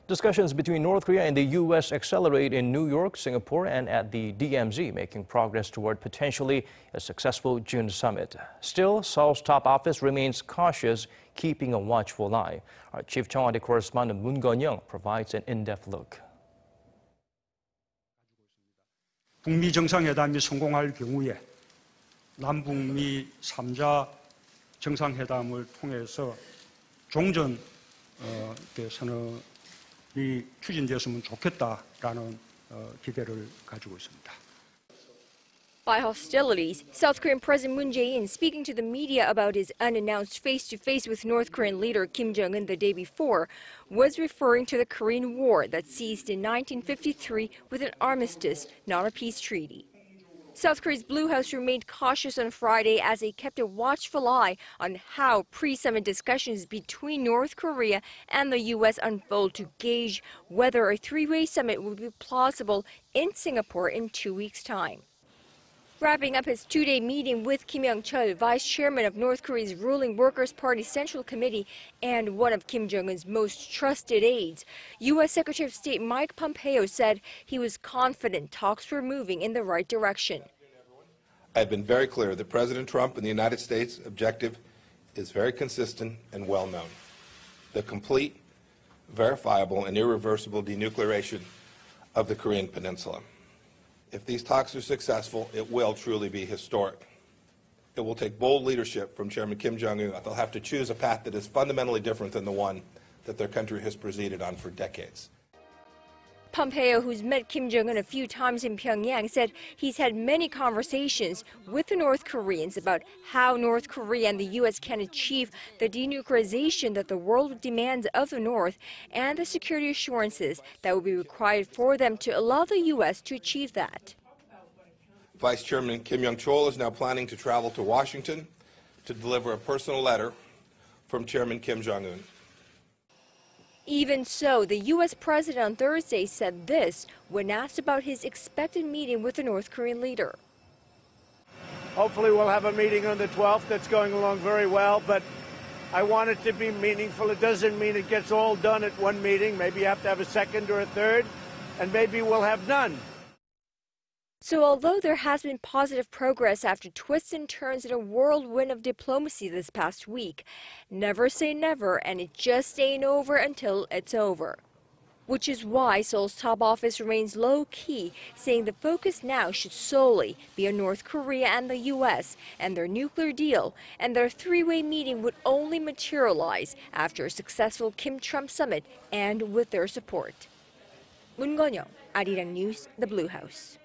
Discussions between North Korea and the U.S. accelerate in New York, Singapore, and at the DMZ, making progress toward potentially a successful June summit. Still, Seoul's top office remains cautious, keeping a watchful eye. Our chief Cheongwadae correspondent Moon Connyoung provides an in-depth look. 북미 정상회담이 성공할 경우에 남북미 3자 정상회담을 통해서 종전 선언이 추진되었으면 좋겠다라는 기대를 가지고 있습니다. By hostilities, South Korean President Moon Jae-in, speaking to the media about his unannounced face-to-face with North Korean leader Kim Jong-un the day before, was referring to the Korean War that ceased in 1953 with an armistice, not a peace treaty. South Korea's Blue House remained cautious on Friday as they kept a watchful eye on how pre-summit discussions between North Korea and the U.S. unfold to gauge whether a three-way summit will be plausible in Singapore in 2 weeks' time. Wrapping up his two-day meeting with Kim Jong-un, vice chairman of North Korea's ruling Workers' Party Central Committee and one of Kim Jong-un's most trusted aides, U.S. Secretary of State Mike Pompeo said he was confident talks were moving in the right direction. I've been very clear that President Trump and the United States' objective is very consistent and well known: the complete, verifiable, and irreversible denuclearization of the Korean Peninsula. If these talks are successful, it will truly be historic. It will take bold leadership from Chairman Kim Jong-un. They'll have to choose a path that is fundamentally different than the one that their country has proceeded on for decades. Pompeo, who's met Kim Jong-un a few times in Pyongyang, said he's had many conversations with the North Koreans about how North Korea and the U.S. can achieve the denuclearization that the world demands of the North and the security assurances that will be required for them to allow the U.S. to achieve that. Vice Chairman Kim Jong-chol is now planning to travel to Washington to deliver a personal letter from Chairman Kim Jong-un. Even so, the U.S. president on Thursday said this when asked about his expected meeting with the North Korean leader. Hopefully we'll have a meeting on the 12th that's going along very well, but I want it to be meaningful. It doesn't mean it gets all done at one meeting. Maybe you have to have a second or a third, and maybe we'll have none. So although there has been positive progress after twists and turns in a whirlwind of diplomacy this past week, never say never, and it just ain't over until it's over. Which is why Seoul's top office remains low-key, saying the focus now should solely be on North Korea and the U.S. and their nuclear deal, and their three-way meeting would only materialize after a successful Kim-Trump summit and with their support. Moon Connyoung, Arirang News, The Blue House.